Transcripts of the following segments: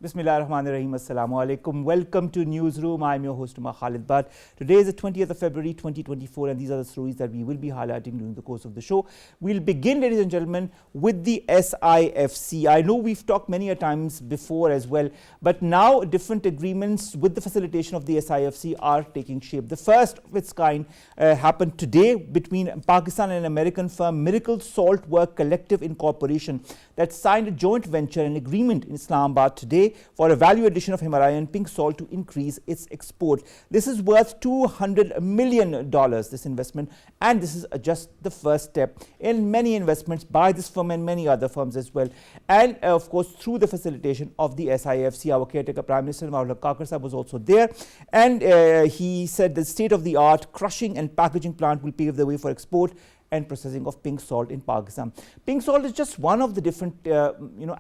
Bismillahirrahmanirrahim. Assalamu alaikum. Welcome to Newsroom. I'm your host, Omar Khalid. But today is the 20th of February 2024, and these are the stories that we will be highlighting during the course of the show. We'll begin, ladies and gentlemen, with the SIFC. I know we've talked many a times before as well, but now different agreements with the facilitation of the SIFC are taking shape. The first of its kind happened today between Pakistan and American firm Miracle Salt Work Collective Incorporation that signed a joint venture and agreement in Islamabad today for a value addition of Himalayan pink salt to increase its export. This is worth $200 million, this investment, and this is just the first step in many investments by this firm and many other firms as well. And of course, through the facilitation of the SIFC, our caretaker Prime Minister Mubarik was also there, and he said the state-of-the-art crushing and packaging plant will pave the way for export and processing of pink salt in Pakistan. Pink salt is just one of the different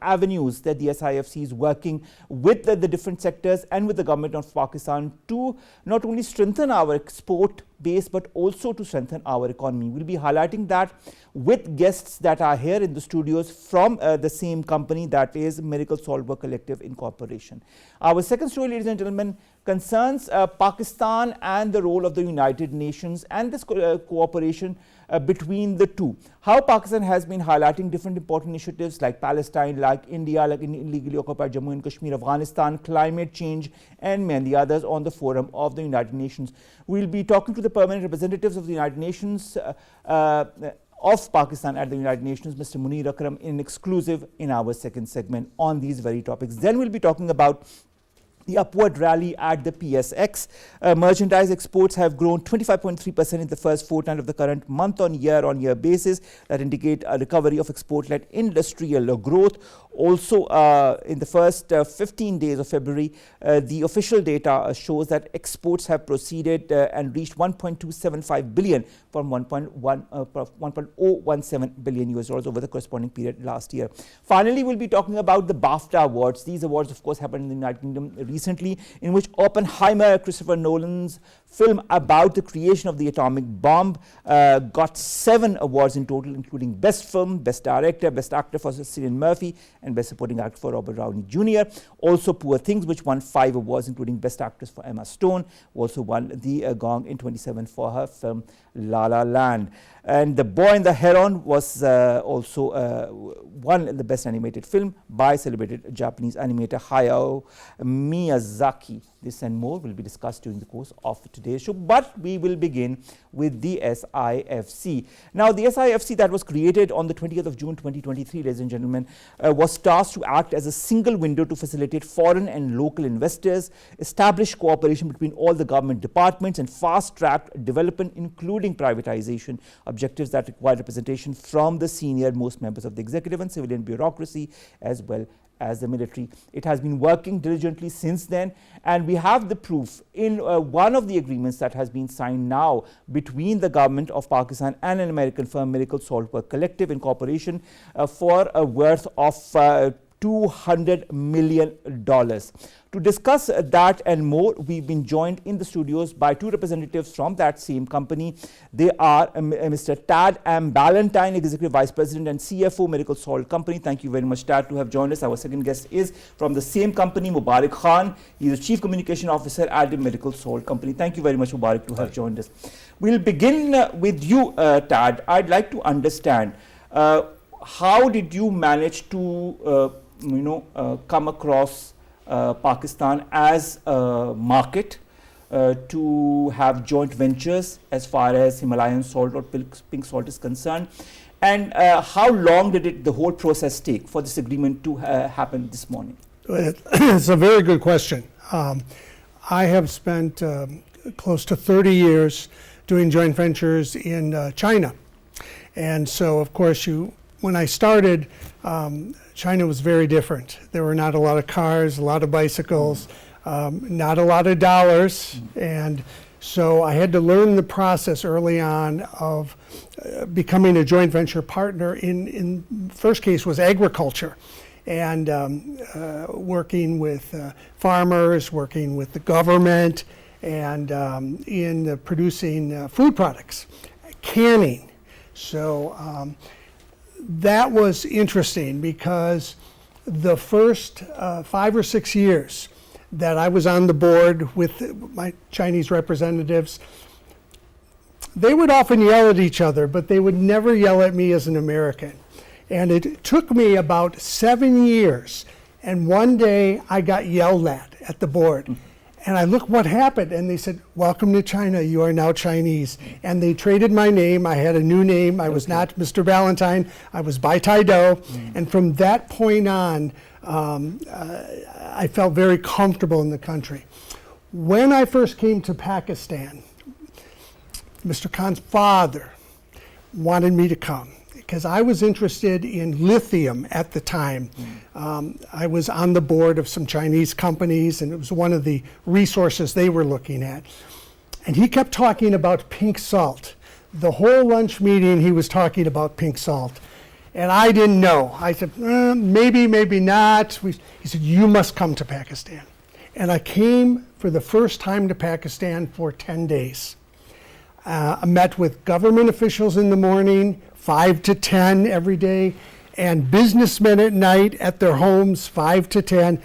avenues that the SIFC is working with the different sectors and with the government of Pakistan to not only strengthen our export base but also to strengthen our economy. We'll be highlighting that with guests that are here in the studios from the same company, that is Miracle Salt Work Collective Incorporation. Our second story, ladies and gentlemen, concerns Pakistan and the role of the United Nations and this cooperation between the two. How Pakistan has been highlighting different important initiatives like Palestine, like India, like illegally occupied Jammu and Kashmir, Afghanistan, climate change, and many others on the forum of the United Nations. We'll be talking to the permanent representatives of the United Nations of Pakistan at the United Nations, Mr. Munir Akram, in exclusive in our second segment on these very topics. Then we'll be talking about the upward rally at the PSX. Merchandise exports have grown 25.3% in the first fortnight of the current month on year basis. That indicate a recovery of export-led industrial growth. Also, in the first 15 days of February, the official data shows that exports have proceeded and reached 1.275 billion from 1.017 billion US dollars over the corresponding period last year. Finally, we'll be talking about the BAFTA awards. These awards, of course, happened in the United Kingdom recently, in which Oppenheimer, Christopher Nolan's film about the creation of the atomic bomb, got 7 awards in total, including Best Film, Best Director, Best Actor for Cillian Murphy, and Best Supporting Actor for Robert Downey Jr. Also, Poor Things, which won 5 awards, including Best Actress for Emma Stone, also won the Gong in 27 for her film La La Land. And The Boy and the Heron was also won the Best Animated Film by celebrated Japanese animator Hayao Miyazaki. This and more will be discussed during the course of today's show, but we will begin with the SIFC. Now, the SIFC that was created on the 20th of June 2023, ladies and gentlemen, was tasked to act as a single window to facilitate foreign and local investors, establish cooperation between all the government departments, and fast-track development, including privatization, objectives that require representation from the senior most members of the executive and civilian bureaucracy as well as the military. It has been working diligently since then, and we have the proof in one of the agreements that has been signed now between the government of Pakistan and an American firm, Miracle Salt Work Collective Incorporation, for a worth of $200 million. To discuss that and more, we've been joined in the studios by 2 representatives from that same company. They are Mr. Tad M. Ballantyne, Executive Vice President and CFO, Miracle Salt Company. Thank you very much, Tad, to have joined us. Our second guest is from the same company, Mubarik Khan. He is the Chief Communication Officer at the Miracle Salt Company. Thank you very much, Mubarik, to have joined us. We'll begin with you, Tad. I'd like to understand how did you manage to come across Pakistan as a market to have joint ventures as far as Himalayan salt or pink salt is concerned, and how long did the whole process take for this agreement to happen this morning? It's a very good question. I have spent close to 30 years doing joint ventures in China, and so of course when I started, China was very different. There were not a lot of cars, a lot of bicycles, not a lot of dollars, and so I had to learn the process early on of becoming a joint venture partner. In first case was agriculture, and working with farmers, working with the government, and in producing food products, canning. So that was interesting because the first 5 or 6 years that I was on the board with my Chinese representatives, they would often yell at each other, but they would never yell at me as an American. And it took me about 7 years, and one day I got yelled at the board. And I looked what happened, and they said, "Welcome to China, you are now Chinese." And they traded my name. I had a new name. I was not Mr. Ballantyne, I was Bai Tai Do. And from that point on, I felt very comfortable in the country. When I first came to Pakistan, Mr. Khan's father wanted me to come because I was interested in lithium at the time. I was on the board of some Chinese companies, and it was one of the resources they were looking at. And he kept talking about pink salt. The whole lunch meeting he was talking about pink salt. And I didn't know. I said, maybe, maybe not. He said, "You must come to Pakistan." And I came for the first time to Pakistan for 10 days. I met with government officials in the morning, 5 to 10 every day, and businessmen at night at their homes, 5 to 10.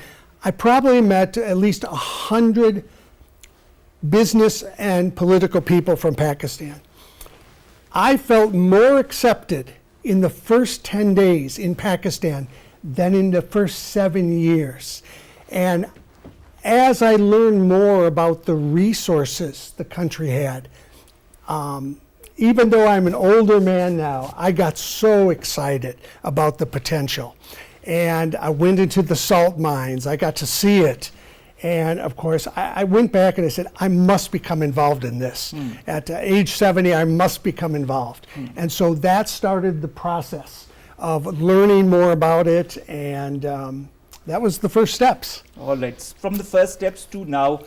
I probably met at least 100 business and political people from Pakistan. I felt more accepted in the first 10 days in Pakistan than in the first 7 years. And as I learned more about the resources the country had, even though I'm an older man now, I got so excited about the potential. And I went into the salt mines, I got to see it. And of course, I went back and I said, I must become involved in this. At age 70, I must become involved. And so that started the process of learning more about it, and that was the first steps. All right. From the first steps to now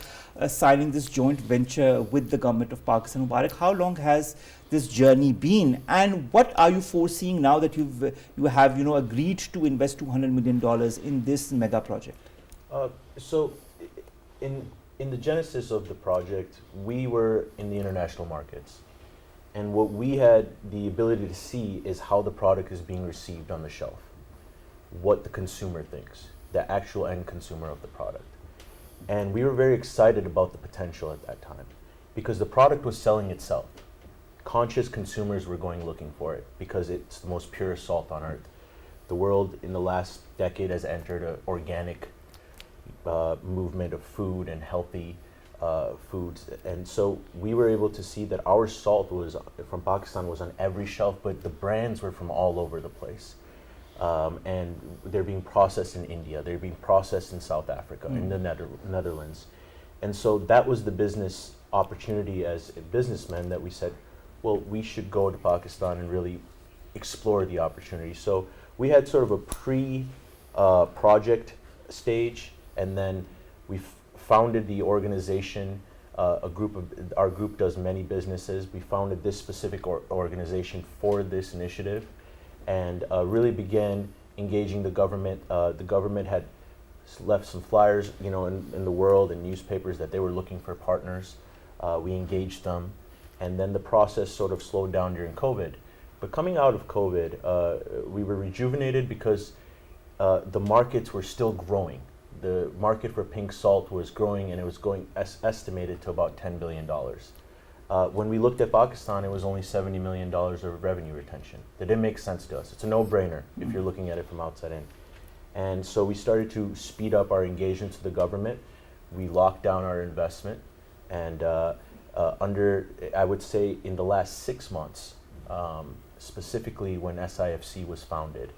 signing this joint venture with the government of Pakistan, Mubarak, how long has this journey been, and what are you foreseeing now that you have agreed to invest $200 million in this mega project? So in the genesis of the project, we were in the international markets, and what we had the ability to see is how the product is being received on the shelf, what the consumer thinks, the actual end consumer of the product. And we were very excited about the potential at that time because the product was selling itself. Conscious consumers were going looking for it because it's the most pure salt on earth. The world in the last decade has entered an organic movement of food and healthy foods, and so we were able to see that our salt was from Pakistan was on every shelf, but the brands were from all over the place, and they're being processed in India, they're being processed in South Africa, in the Netherlands, and so that was the business opportunity as businessmen that we said, well, we should go to Pakistan and really explore the opportunity. So we had sort of a pre-project stage, and then we founded the organization. Our group does many businesses. We founded this specific organization for this initiative, and really began engaging the government. The government had left some flyers, in the world and newspapers that they were looking for partners. We engaged them, and then the process sort of slowed down during COVID. But coming out of COVID, we were rejuvenated because the markets were still growing. The market for pink salt was growing, and it was going estimated to about $10 billion. When we looked at Pakistan, it was only $70 million of revenue retention. That didn't make sense to us. It's a no-brainer if you're looking at it from outside in. And so we started to speed up our engagement to the government. We locked down our investment, and I would say in the last 6 months, specifically when SIFC was founded,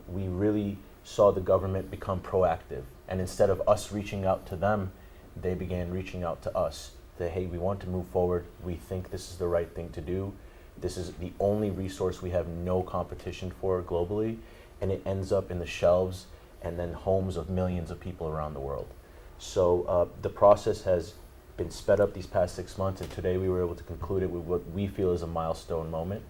we really saw the government become proactive. And instead of us reaching out to them, they began reaching out to us. That, hey, we want to move forward. We think this is the right thing to do. This is the only resource we have no competition for globally, and it ends up in the shelves and then homes of millions of people around the world. So the process has been sped up these past 6 months, and today we were able to conclude it with what we feel is a milestone moment,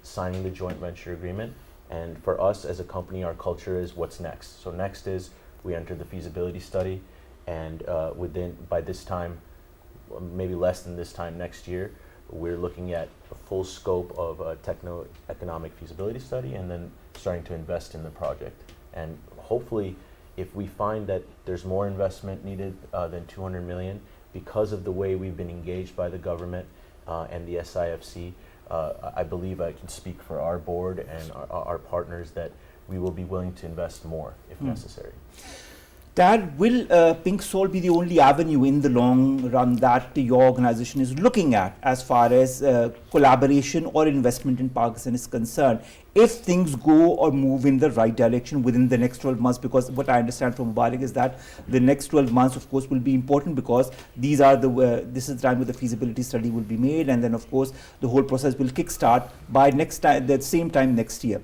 signing the joint venture agreement. And for us as a company, our culture is what's next. So next is we enter the feasibility study, and by this time, maybe less than this time next year, we're looking at a full scope of a techno-economic feasibility study, and then starting to invest in the project. And hopefully, if we find that there's more investment needed than 200 million, because of the way we've been engaged by the government and the SIFC, I believe I can speak for our board and our partners that we will be willing to invest more if necessary. Dad, will pink salt be the only avenue in the long run that your organization is looking at as far as collaboration or investment in Pakistan is concerned, if things go or move in the right direction within the next 12 months? Because what I understand from Mubarik is that the next 12 months, of course, will be important, because these are this is the time where the feasibility study will be made, and then, of course, the whole process will kickstart by the same time next year.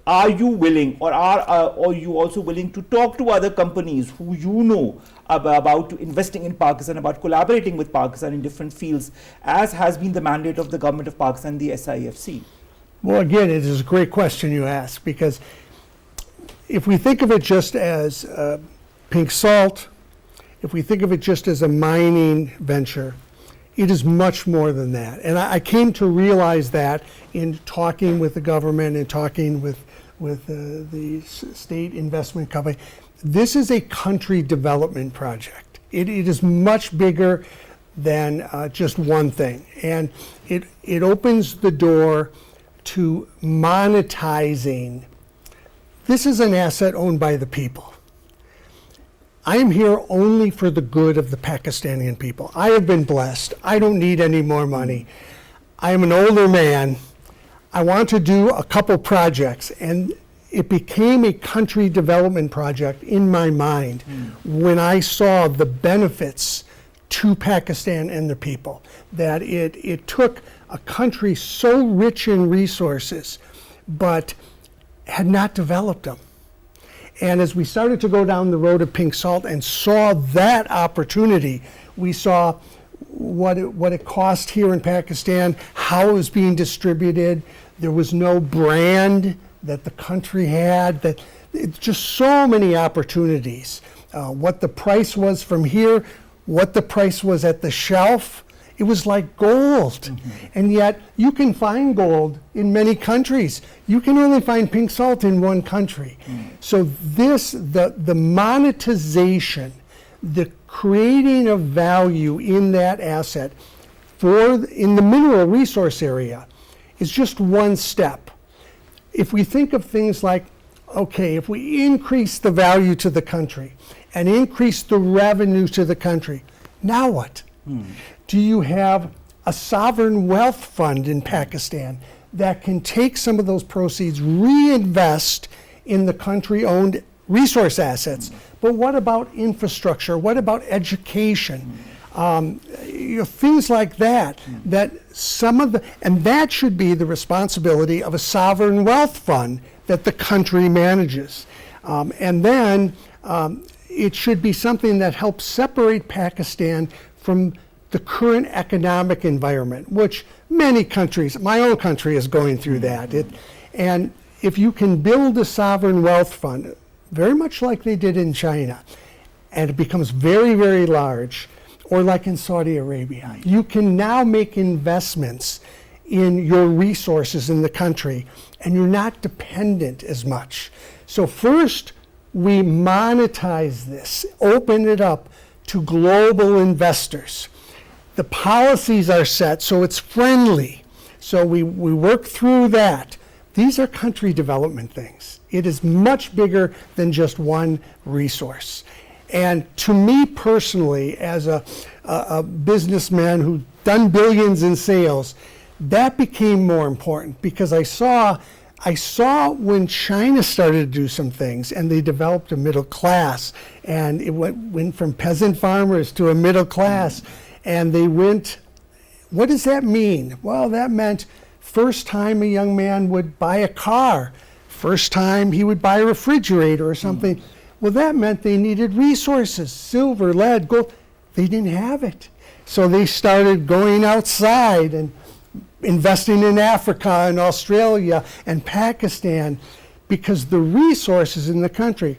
Are you willing, or are you also willing to talk to other companies who you know about investing in Pakistan, about collaborating with Pakistan in different fields, as has been the mandate of the government of Pakistan, the SIFC? Well, again, it is a great question you ask, because if we think of it just as pink salt, if we think of it just as a mining venture, it is much more than that. And I came to realize that in talking with the government and talking with the state investment company. This is a country development project. It is much bigger than just one thing. And it opens the door to monetizing. This is an asset owned by the people. I am here only for the good of the Pakistani people. I have been blessed. I don't need any more money. I am an older man. I want to do a couple projects, and it became a country development project in my mind when I saw the benefits to Pakistan and the people, that it took a country so rich in resources but had not developed them. And as we started to go down the road of pink salt and saw that opportunity, we saw what it cost here in Pakistan, how it was being distributed. There was no brand that the country had. That it's just so many opportunities. What the price was from here, what the price was at the shelf. It was like gold. And yet you can find gold in many countries. You can only find pink salt in one country. So the monetization, the creating of value in that asset in the mineral resource area is just one step. If we think of things like, okay, if we increase the value to the country and increase the revenue to the country, now what? Do you have a sovereign wealth fund in Pakistan that can take some of those proceeds, reinvest in the country-owned resource assets? But what about infrastructure? What about education? Things like that, and that should be the responsibility of a sovereign wealth fund that the country manages. And then it should be something that helps separate Pakistan from the current economic environment, which many countries, my own country is going through that. And if you can build a sovereign wealth fund, very much like they did in China, and it becomes very, very large, or like in Saudi Arabia, you can now make investments in your resources in the country, and you're not dependent as much. So first, we monetize this, open it up to global investors. The policies are set so it's friendly. So we work through that. These are country development things. It is much bigger than just one resource. And to me personally, as a businessman who's done billions in sales, that became more important, because I saw when China started to do some things and they developed a middle class, and it went from peasant farmers to a middle class. And they went, what does that mean? Well, that meant first time a young man would buy a car, first time he would buy a refrigerator or something. Well, that meant they needed resources, silver, lead, gold. They didn't have it. So they started going outside and investing in Africa and Australia and Pakistan, because the resources in the country.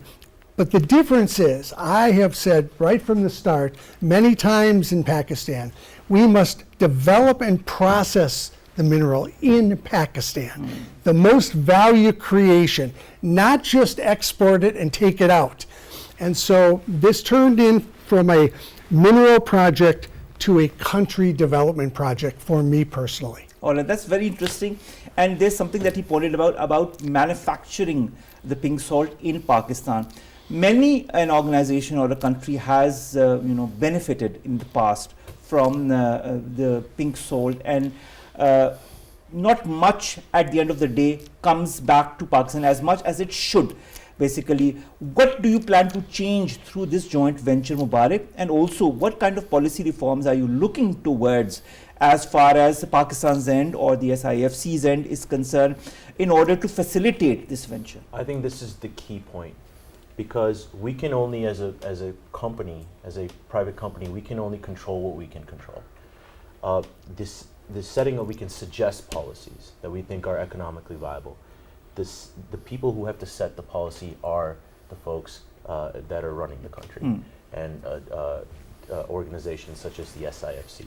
But the difference is, I have said right from the start, many times in Pakistan, we must develop and process the mineral in Pakistan. The most value creation, not just export it and take it out. And so this turned in from a mineral project to a country development project for me personally. All right, that's very interesting. And there's something that he pointed about manufacturing the pink salt in Pakistan. An organization or a country has benefited in the past from the pink salt, and not much at the end of the day comes back to Pakistan as much as it should. Basically, what do you plan to change through this joint venture, Mubarik? And also, what kind of policy reforms are you looking towards as far as Pakistan's end or the SIFC's end is concerned in order to facilitate this venture? I think this is the key point, because we can only, as a company, as a private company, we can only control what we can control. This setting of, we can suggest policies that we think are economically viable. The people who have to set the policy are the folks that are running the country, and organizations such as the SIFC.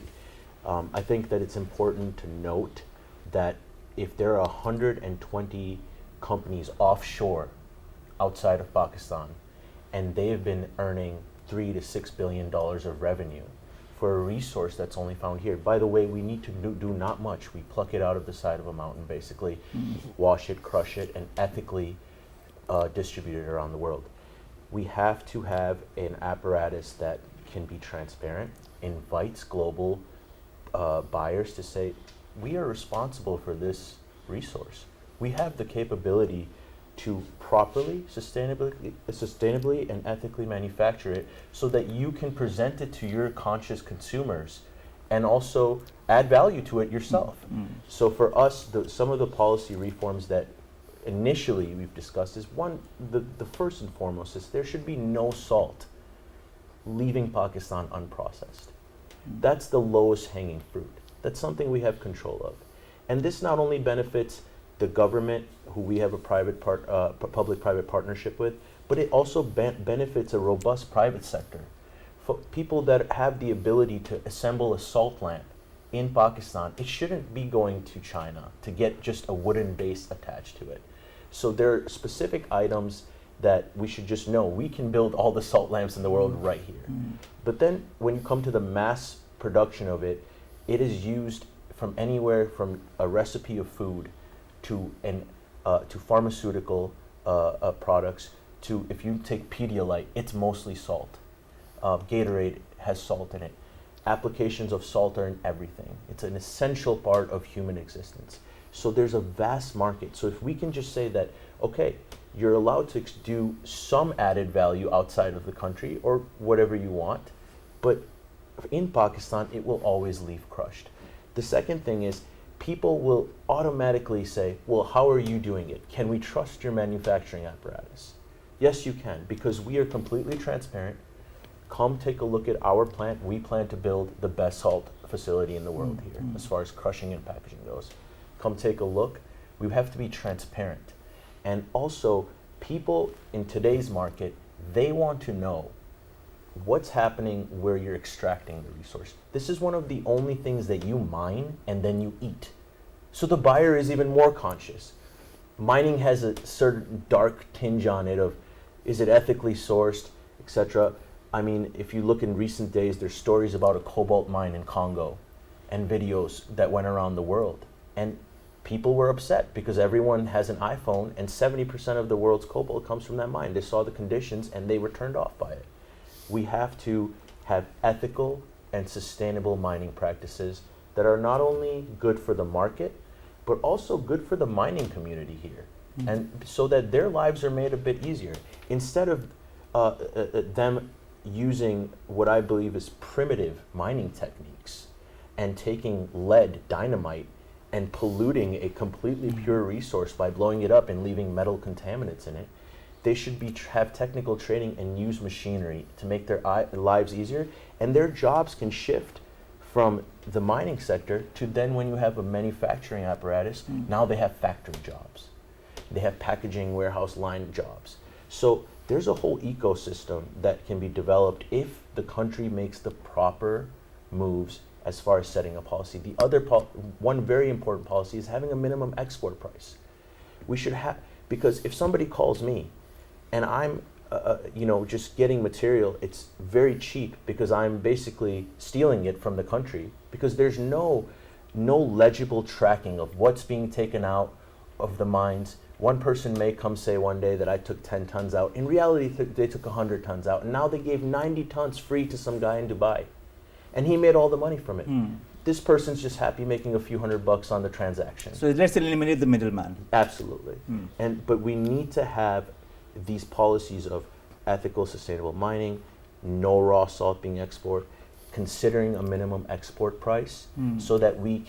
I think that it's important to note that if there are 120 companies offshore outside of Pakistan, and they have been earning $3 to $6 billion of revenue for a resource that's only found here. By the way, we need to do not much. We pluck it out of the side of a mountain, basically, wash it, crush it, and ethically distribute it around the world. We have to have an apparatus that can be transparent, invites global buyers to say, we are responsible for this resource. We have the capability to properly, sustainably and ethically manufacture it so that you can present it to your conscious consumers and also add value to it yourself. So for us, some of the policy reforms that initially we've discussed is one, the first and foremost is there should be no salt leaving Pakistan unprocessed. That's the lowest hanging fruit. That's something we have control of. And this not only benefits the government, who we have a public-private partnership with, but it also benefits a robust private sector. For people that have the ability to assemble a salt lamp in Pakistan, it shouldn't be going to China to get just a wooden base attached to it. So there are specific items that we should just know. We can build all the salt lamps in the world right here. But then when you come to the mass production of it, it is used from anywhere from a recipe of food to pharmaceutical products, to, if you take Pedialyte, it's mostly salt. Gatorade has salt in it. Applications of salt are in everything. It's an essential part of human existence. So there's a vast market. So if we can just say that, okay, you're allowed to do some added value outside of the country or whatever you want, but in Pakistan, it will always leave crushed. The second thing is, people will automatically say, well, how are you doing it? Can we trust your manufacturing apparatus? Yes, you can, because we are completely transparent. Come take a look at our plant. We plan to build the best salt facility in the world here, as far as crushing and packaging goes. Come take a look. We have to be transparent. And also, people in today's market, they want to know what's happening where you're extracting the resource. This is one of the only things that you mine and then you eat. So the buyer is even more conscious. Mining has a certain dark tinge on it of, is it ethically sourced, etc. I mean, if you look in recent days, there's stories about a cobalt mine in Congo and videos that went around the world. And people were upset because everyone has an iPhone and 70% of the world's cobalt comes from that mine. They saw the conditions and they were turned off by it. We have to have ethical and sustainable mining practices that are not only good for the market, but also good for the mining community here. And so that their lives are made a bit easier. Instead of them using what I believe is primitive mining techniques and taking lead, dynamite, and polluting a completely pure resource by blowing it up and leaving metal contaminants in it, they should have technical training and use machinery to make their lives easier, and their jobs can shift from the mining sector to then when you have a manufacturing apparatus, now they have factory jobs. They have packaging, warehouse line jobs. So there's a whole ecosystem that can be developed if the country makes the proper moves as far as setting a policy. The other one very important policy is having a minimum export price. We should have, because if somebody calls me and I'm just getting material, it's very cheap because I'm basically stealing it from the country, because there's no legible tracking of what's being taken out of the mines. One person may come say one day that I took 10 tons out. In reality, they took 100 tons out, and now they gave 90 tons free to some guy in Dubai, and he made all the money from it. This person's just happy making a few $100 on the transaction. So let's eliminate the middleman. Absolutely. But we need to have these policies of ethical, sustainable mining, no raw salt being exported, considering a minimum export price, so that we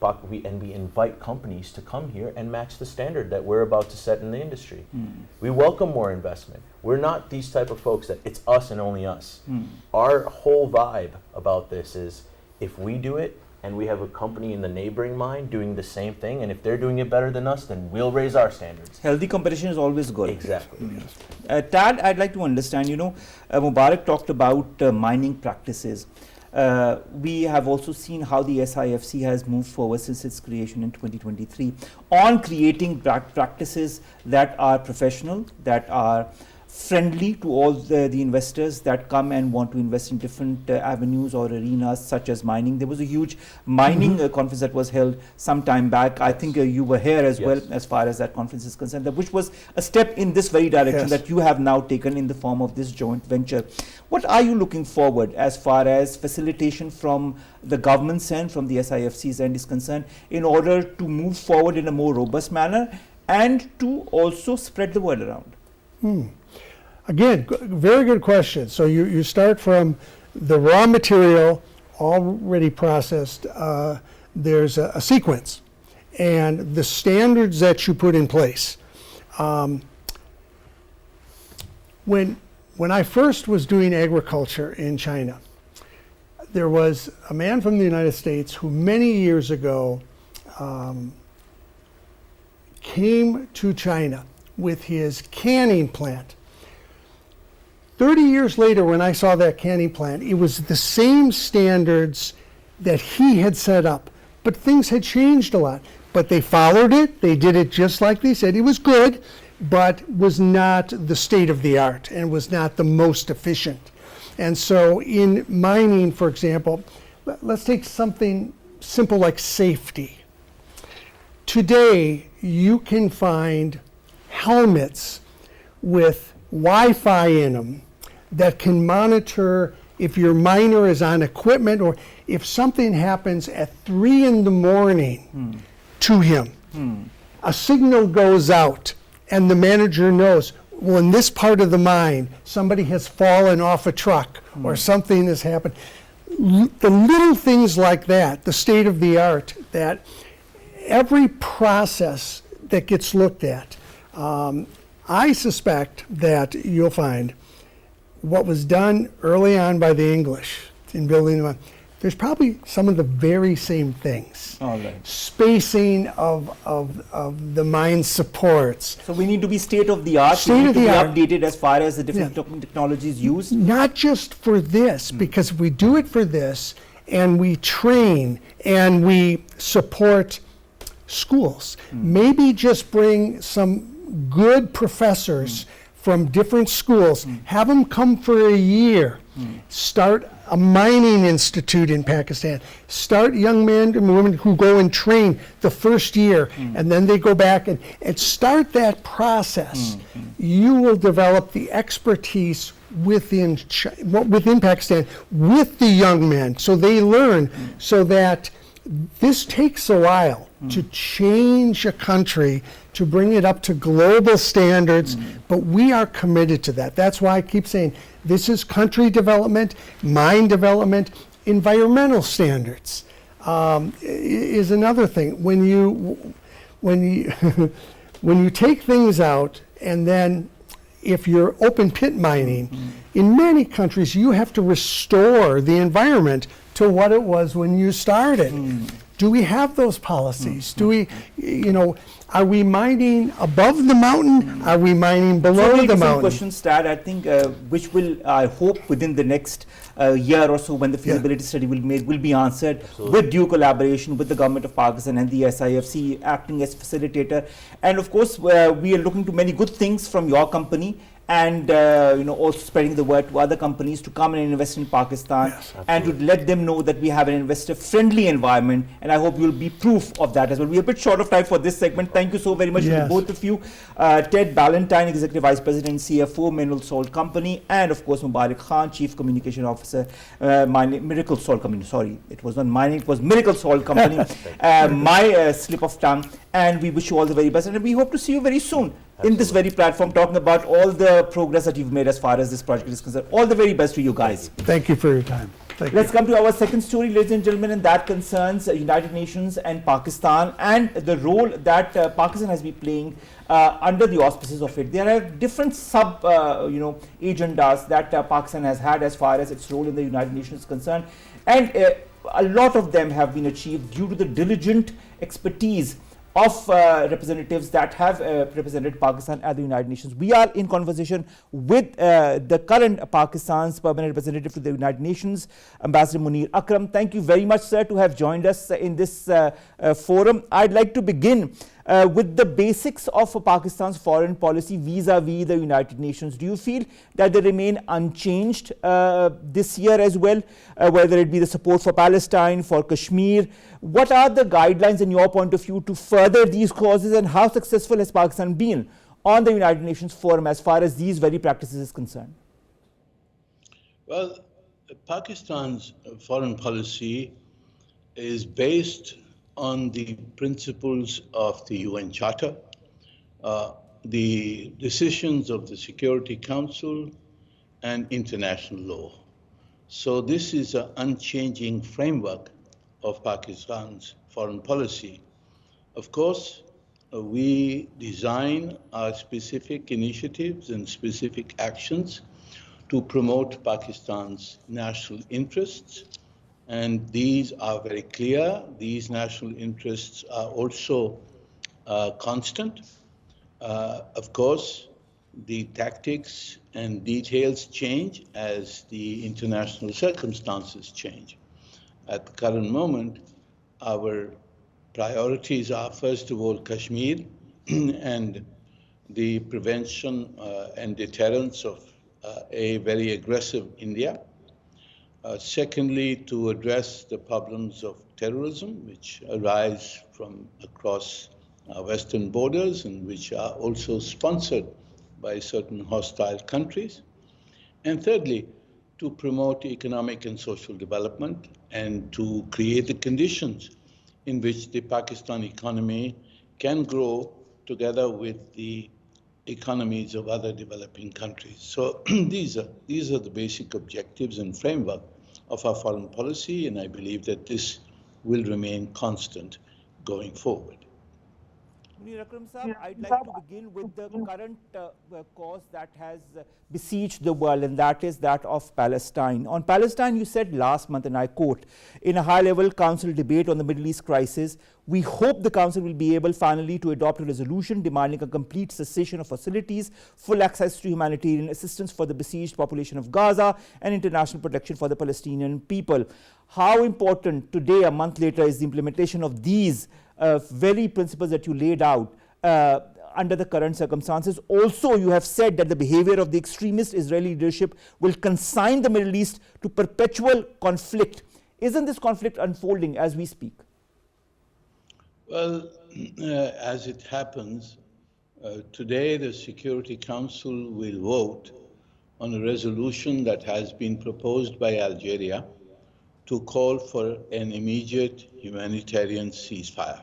invite companies to come here and match the standard that we're about to set in the industry. We welcome more investment. We're not these type of folks that it's us and only us. Our whole vibe about this is, if we do it and we have a company in the neighboring mine doing the same thing, and if they're doing it better than us, then we'll raise our standards. Healthy competition is always good. Exactly. Tad, I'd like to understand, Mubarik talked about mining practices. We have also seen how the SIFC has moved forward since its creation in 2023 on creating practices that are professional, that are friendly to all the investors that come and want to invest in different avenues or arenas such as mining. There was a huge mining conference that was held some time back. I think you were here as well, as far as that conference is concerned, which was a step in this very direction that you have now taken in the form of this joint venture. What are you looking forward as far as facilitation from the government's end, from the SIFC's end is concerned, in order to move forward in a more robust manner and to also spread the word around? Again, very good question. So you start from the raw material already processed. There's a sequence and the standards that you put in place. When I first was doing agriculture in China, there was a man from the United States who many years ago came to China with his canning plant. 30 years later, when I saw that canning plant, it was the same standards that he had set up, but things had changed a lot. But they followed it, they did it just like they said. It was good, but was not the state of the art and was not the most efficient. And so in mining, for example, let's take something simple like safety. Today, you can find helmets with Wi-Fi in them that can monitor if your miner is on equipment, or if something happens at 3 a.m. to him. A signal goes out and the manager knows, well, in this part of the mine, somebody has fallen off a truck or something has happened. The little things like that, the state of the art, that every process that gets looked at, I suspect that you'll find what was done early on by the English in building them, there's probably some of the very same things. Spacing of the mine supports. So we need to be state of the art, we need to be updated as far as the different technologies used. Not just for this, because we do it for this, and we train and we support schools. Maybe just bring some good professors from different schools, have them come for a year, start a mining institute in Pakistan, start young men and women who go and train the first year, and then they go back and start that process. You will develop the expertise within Pakistan with the young men, so they learn, so that this takes a while to change a country, to bring it up to global standards, but we are committed to that. That's why I keep saying this is country development, mine development, environmental standards is another thing. When you take things out, and then if you're open pit mining, in many countries you have to restore the environment to what it was when you started. Do we have those policies? Do we, Are we mining above the mountain? Are we mining below the mountain? Questions, Tad, I think, which will, I hope, within the next year or so, when the feasibility study will be answered. Absolutely. With due collaboration with the government of Pakistan and the SIFC acting as facilitator. And of course, we are looking to many good things from your company, and also spreading the word to other companies to come and invest in Pakistan, and to let them know that we have an investor-friendly environment. And I hope you'll be proof of that as well. We're a bit short of time for this segment. Thank you so very much to both of you. Ted Ballantyne, Executive Vice President and CFO, Mineral Salt Company, and of course Mubarik Khan, Chief Communication Officer, Miracle Salt Company. Sorry, it was not mining, it was Miracle Salt Company. My slip of tongue. And we wish you all the very best. And we hope to see you very soon in this very platform, talking about all the progress that you've made as far as this project is concerned. All the very best to you guys. Thank you for your time. Let's come to our second story, ladies and gentlemen, and that concerns United Nations and Pakistan, and the role that Pakistan has been playing under the auspices of it. There are different agendas that Pakistan has had as far as its role in the United Nations is concerned, and a lot of them have been achieved due to the diligent expertise of representatives that have represented Pakistan at the United Nations. We are in conversation with the current Pakistan's permanent representative to the United Nations, Ambassador Munir. Akram, thank you very much, sir, to have joined us in this forum. I'd like to begin with the basics of Pakistan's foreign policy vis-a-vis the United Nations. Do you feel that they remain unchanged this year as well, whether it be the support for Palestine, for Kashmir? What are the guidelines in your point of view to further these causes, and how successful has Pakistan been on the United Nations forum as far as these very practices is concerned? Well, Pakistan's foreign policy is based on the principles of the UN Charter, the decisions of the Security Council, and international law. So this is an unchanging framework of Pakistan's foreign policy. Of course, we design our specific initiatives and specific actions to promote Pakistan's national interests, and these are very clear. These national interests are also constant. Of course, the tactics and details change as the international circumstances change. At the current moment, our priorities are, first of all, Kashmir and the prevention and deterrence of a very aggressive India. Secondly, to address the problems of terrorism, which arise from across our western borders and which are also sponsored by certain hostile countries. And thirdly, to promote economic and social development and to create the conditions in which the Pakistan economy can grow together with the economies of other developing countries. So these are the basic objectives and framework of our foreign policy, and I believe that this will remain constant going forward. Akram Saab, I'd like to begin with the current cause that has besieged the world, and that is that of Palestine. On Palestine, you said last month, and I quote, in a high-level council debate on the Middle East crisis, we hope the council will be able finally to adopt a resolution demanding a complete cessation of hostilities, full access to humanitarian assistance for the besieged population of Gaza, and international protection for the Palestinian people. How important today, a month later, is the implementation of these very principles that you laid out under the current circumstances? Also, you have said that the behavior of the extremist Israeli leadership will consign the Middle East to perpetual conflict. Isn't this conflict unfolding as we speak? Well, as it happens, today the Security Council will vote on a resolution that has been proposed by Algeria to call for an immediate humanitarian ceasefire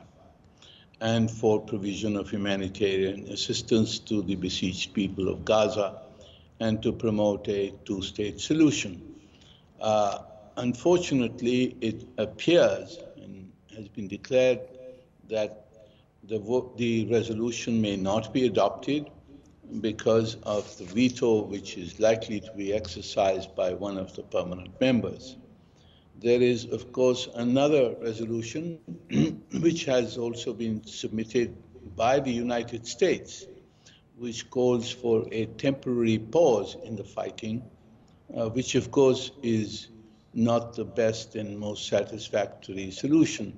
and for provision of humanitarian assistance to the besieged people of Gaza and to promote a two-state solution. Unfortunately, it appears and has been declared that the resolution may not be adopted because of the veto which is likely to be exercised by one of the permanent members. There is, of course, another resolution which has also been submitted by the United States, which calls for a temporary pause in the fighting, which of course is not the best and most satisfactory solution.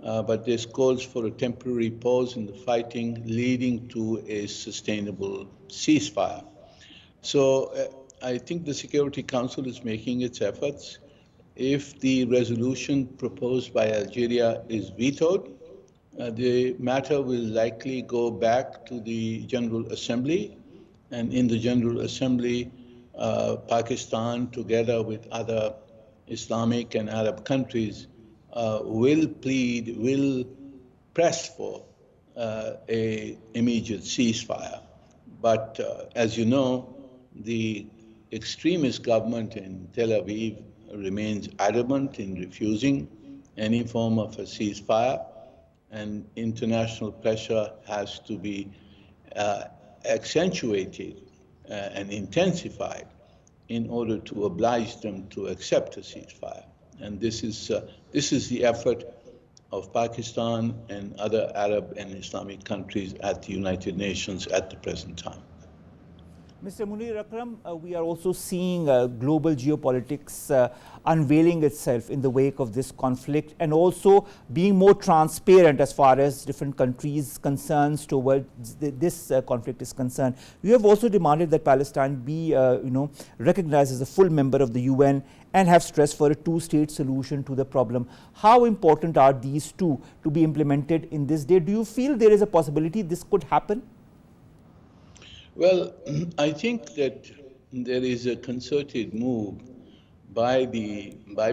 But this calls for a temporary pause in the fighting leading to a sustainable ceasefire. So I think the Security Council is making its efforts. If the resolution proposed by Algeria is vetoed, the matter will likely go back to the General Assembly, and in the General Assembly, Pakistan, together with other Islamic and Arab countries, will press for an immediate ceasefire. But as you know, the extremist government in Tel Aviv remains adamant in refusing any form of a ceasefire, and international pressure has to be accentuated and intensified in order to oblige them to accept a ceasefire. And this is the effort of Pakistan and other Arab and Islamic countries at the United Nations at the present time. Mr. Munir, Akram, we are also seeing global geopolitics unveiling itself in the wake of this conflict, and also being more transparent as far as different countries' concerns towards this conflict is concerned. You have also demanded that Palestine be recognized as a full member of the UN and have stressed for a two-state solution to the problem. How important are these two to be implemented in this day? Do you feel there is a possibility this could happen? Well, I think that there is a concerted move by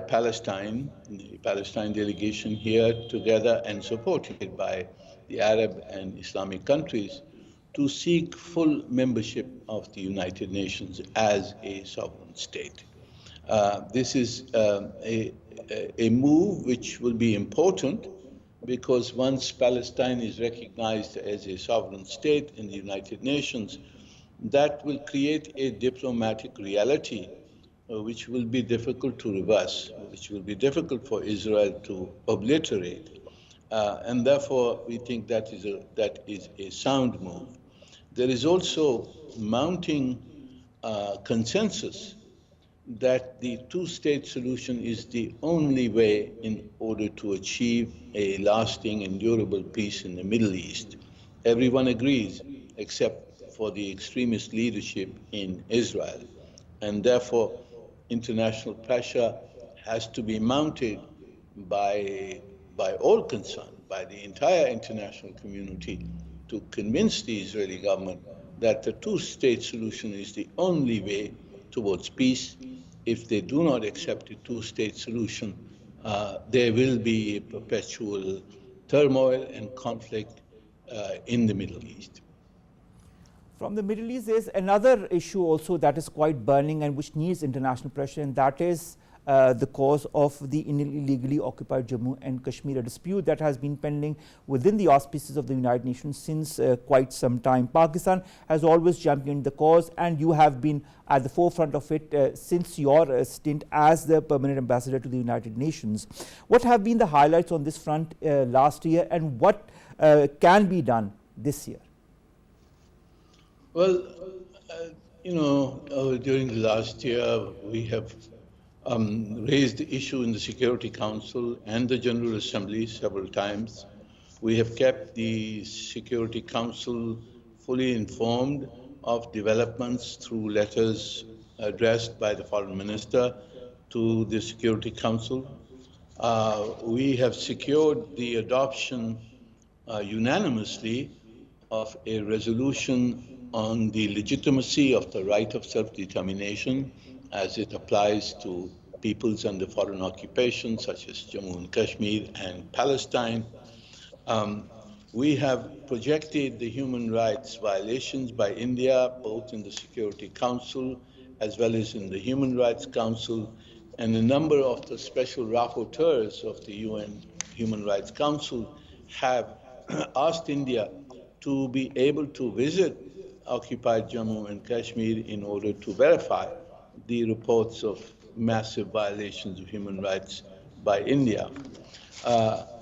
Palestine, the Palestine delegation here together and supported by the Arab and Islamic countries, to seek full membership of the United Nations as a sovereign state. This is a move which will be important, because once Palestine is recognized as a sovereign state in the United Nations, that will create a diplomatic reality which will be difficult to reverse, which will be difficult for Israel to obliterate. And therefore, we think that is a sound move. There is also mounting consensus that the two-state solution is the only way in order to achieve a lasting and durable peace in the Middle East. Everyone agrees, except for the extremist leadership in Israel. And therefore, international pressure has to be mounted by all concerned, by the entire international community, to convince the Israeli government that the two-state solution is the only way towards peace. If they do not accept a two-state solution, there will be a perpetual turmoil and conflict in the Middle East. From the Middle East, there's another issue also that is quite burning and which needs international pressure, and that is the cause of the illegally occupied Jammu and Kashmir, a dispute that has been pending within the auspices of the United Nations since quite some time. Pakistan has always championed the cause, and you have been at the forefront of it since your stint as the permanent ambassador to the United Nations. What have been the highlights on this front last year, and what can be done this year? Well, during the last year, we have raised the issue in the Security Council and the General Assembly several times. We have kept the Security Council fully informed of developments through letters addressed by the Foreign Minister to the Security Council. We have secured the adoption unanimously of a resolution on the legitimacy of the right of self-determination as it applies to peoples under foreign occupation, such as Jammu and Kashmir and Palestine. We have projected the human rights violations by India, both in the Security Council as well as in the Human Rights Council, and a number of the special rapporteurs of the UN Human Rights Council have asked India to be able to visit occupied Jammu and Kashmir in order to verify the reports of massive violations of human rights by India.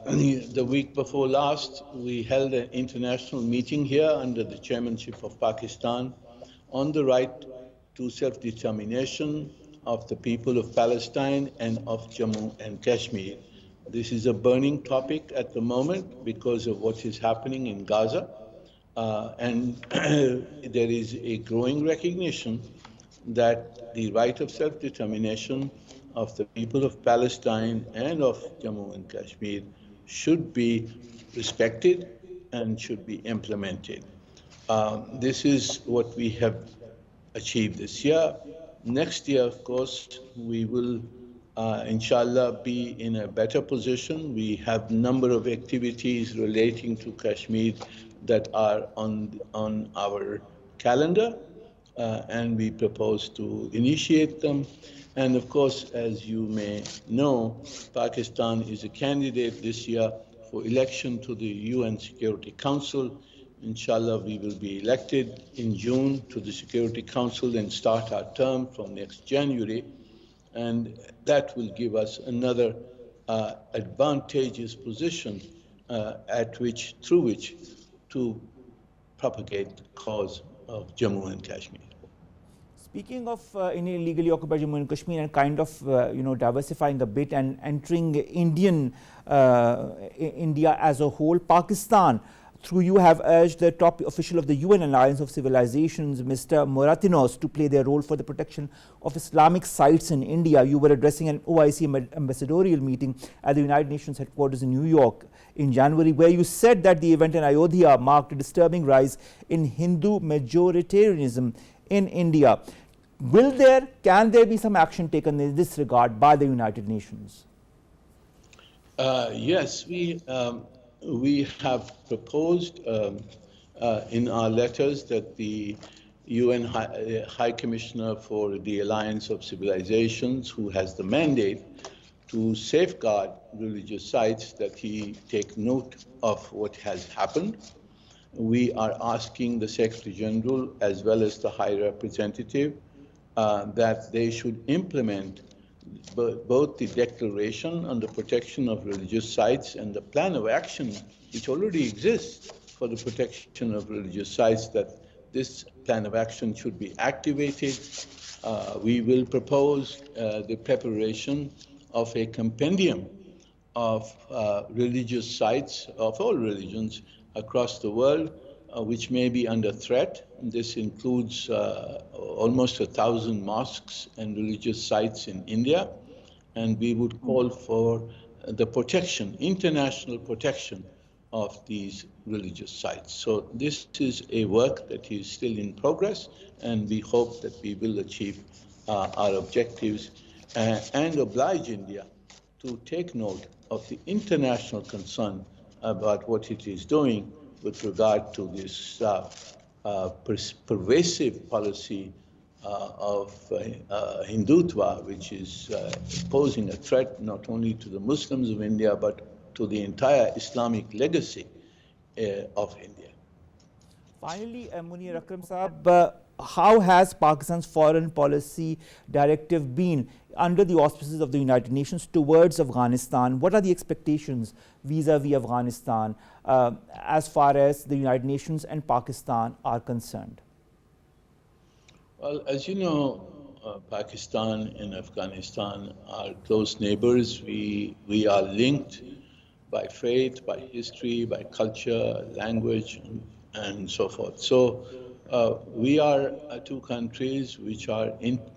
The week before last, we held an international meeting here under the chairmanship of Pakistan on the right to self-determination of the people of Palestine and of Jammu and Kashmir. This is a burning topic at the moment because of what is happening in Gaza. And there is a growing recognition that the right of self-determination of the people of Palestine and of Jammu and Kashmir should be respected and should be implemented. This is what we have achieved this year. Next year, of course, we will, inshallah, be in a better position. We have a number of activities relating to Kashmir that are on our calendar, and we propose to initiate them. And of course, as you may know, Pakistan is a candidate this year for election to the UN Security Council. Inshallah, we will be elected in June to the Security Council and start our term from next January. And that will give us another advantageous position through which to propagate the cause of Jammu and Kashmir. Speaking of illegally occupied Jammu and Kashmir and kind of diversifying a bit and entering India as a whole, Pakistan, through you, have urged the top official of the UN Alliance of Civilizations, Mr. Moratinos, to play their role for the protection of Islamic sites in India. You were addressing an OIC ambassadorial meeting at the United Nations headquarters in New York in January, where you said that the event in Ayodhya marked a disturbing rise in Hindu majoritarianism in India. Can there be some action taken in this regard by the United Nations? Yes, we have proposed in our letters that the UN High Commissioner for the Alliance of Civilizations, who has the mandate to safeguard religious sites, that he take note of what has happened. We are asking the Secretary General as well as the High Representative that they should implement both the Declaration on the Protection of Religious Sites and the Plan of Action, which already exists for the protection of religious sites, that this Plan of Action should be activated. We will propose the preparation of a compendium of religious sites of all religions across the world, which may be under threat. This includes almost 1,000 mosques and religious sites in India, and we would call for the protection, international protection of these religious sites. So this is a work that is still in progress, and we hope that we will achieve our objectives and oblige India to take note of the international concern about what it is doing with regard to this pervasive policy of Hindutva, which is posing a threat not only to the Muslims of India, but to the entire Islamic legacy of India. Finally, Munir, Akram Saab, how has Pakistan's foreign policy directive been under the auspices of the United Nations towards Afghanistan? What are the expectations vis-a-vis Afghanistan as far as the United Nations and Pakistan are concerned? Well, as you know, Pakistan and Afghanistan are close neighbors. We are linked by faith, by history, by culture, language, and so forth. So we are two countries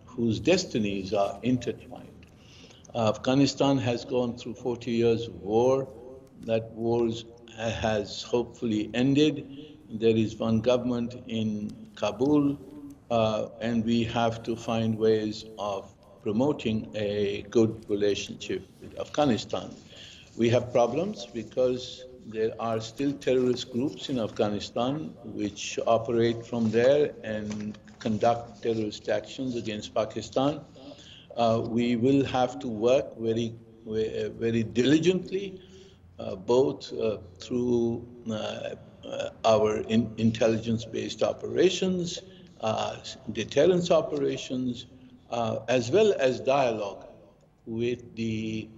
whose destinies are intertwined. Afghanistan has gone through 40 years of war. That war has hopefully ended. There is one government in Kabul, and we have to find ways of promoting a good relationship with Afghanistan. We have problems because there are still terrorist groups in Afghanistan which operate from there and conduct terrorist actions against Pakistan. We will have to work very diligently, both through our intelligence-based operations, deterrence operations, as well as dialogue with the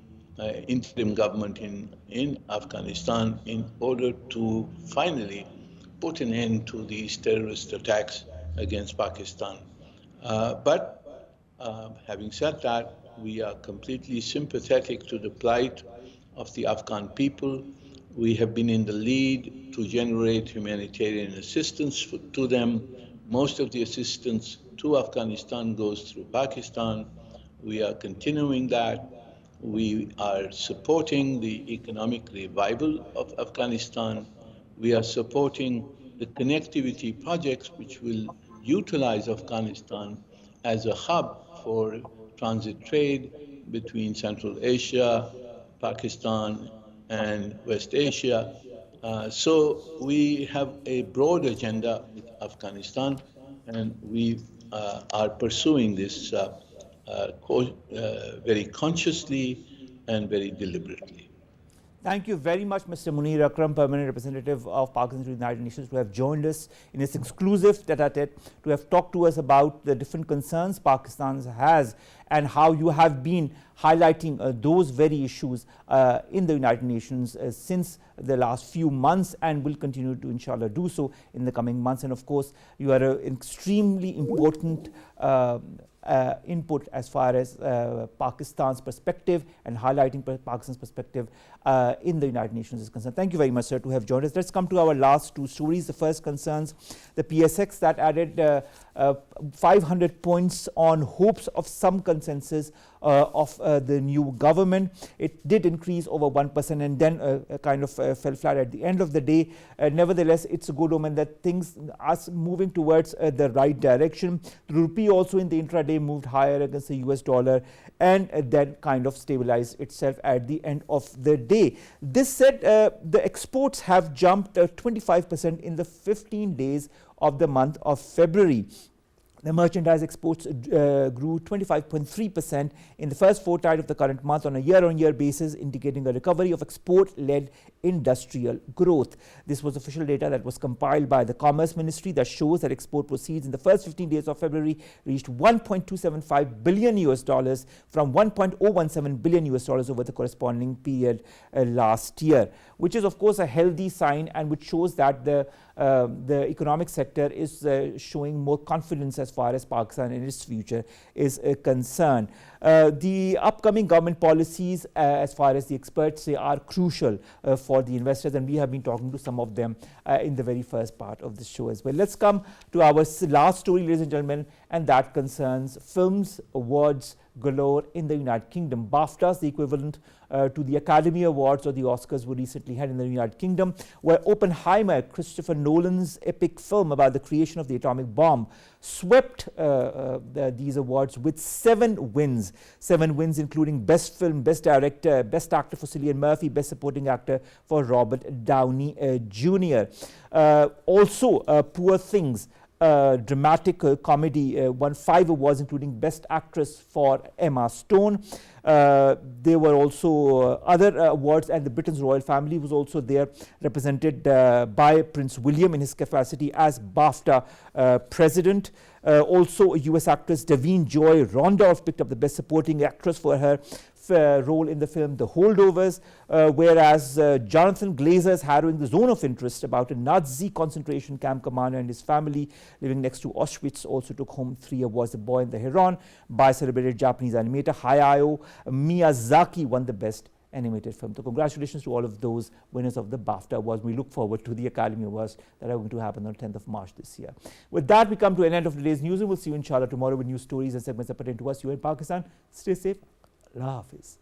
interim government in Afghanistan in order to finally put an end to these terrorist attacks against Pakistan. But having said that, we are completely sympathetic to the plight of the Afghan people. We have been in the lead to generate humanitarian assistance to them. Most of the assistance to Afghanistan goes through Pakistan. We are continuing that. We are supporting the economic revival of Afghanistan. We are supporting the connectivity projects which will utilize Afghanistan as a hub for transit trade between Central Asia, Pakistan, and West Asia. So we have a broad agenda with Afghanistan, and we are pursuing this very consciously and very deliberately. Thank you very much, Mr. Munir Akram, Permanent Representative of Pakistan to the United Nations, to have joined us in this exclusive tete-a-tete, to have talked to us about the different concerns Pakistan has and how you have been highlighting those very issues in the United Nations since the last few months, and will continue to inshallah do so in the coming months. And of course, you are an extremely important input as far as Pakistan's perspective and highlighting Pakistan's perspective in the United Nations is concerned. Thank you very much, sir, to have joined us. Let's come to our last two stories. The first concerns the PSX that added 500 points on hopes of some consensus of the new government. It did increase over 1% and then kind of fell flat at the end of the day. Nevertheless, it's a good omen that things are moving towards the right direction. The rupee also in the intraday moved higher against the US dollar and then kind of stabilized itself at the end of the day. This said, the exports have jumped 25% in the 15 days of the month of February. The merchandise exports grew 25.3% in the first fortnight of the current month on a year-on-year basis, indicating a recovery of export-led industrial growth. This was official data that was compiled by the Commerce Ministry that shows that export proceeds in the first 15 days of February reached $1.275 billion from $1.017 billion over the corresponding period last year, which is of course a healthy sign and which shows that the economic sector is showing more confidence as far as Pakistan and its future is concerned. The upcoming government policies, as far as the experts say, are crucial for the investors, and we have been talking to some of them in the very first part of the show as well. Let's come to our last story, ladies and gentlemen, and that concerns films awards galore in the United Kingdom. BAFTAs, the equivalent to the Academy Awards or the Oscars, were recently held in the United Kingdom, where Oppenheimer, Christopher Nolan's epic film about the creation of the atomic bomb, swept these awards with 7 wins. 7 wins including Best Film, Best Director, Best Actor for Cillian Murphy, Best Supporting Actor for Robert Downey Jr. Also, Poor Things, dramatic comedy, won 5 awards including Best Actress for Emma Stone. There were also other awards, and the Britain's royal family was also there, represented by Prince William in his capacity as BAFTA president. Also, US actress Davine Joy Randolph picked up the Best Supporting Actress for her role in the film The Holdovers, whereas Jonathan Glazer's harrowing The Zone of Interest about a Nazi concentration camp commander and his family living next to Auschwitz also took home 3 awards. The Boy and the Heron by celebrated Japanese animator Hayao Miyazaki won the Best Animated Film. So congratulations to all of those winners of the BAFTA Awards. We look forward to the Academy Awards that are going to happen on the 10th of March this year. With that, we come to an end of today's news, and we'll see you inshallah tomorrow with new stories and segments that pertain to us, you in Pakistan. Stay safe. Allah Hafiz.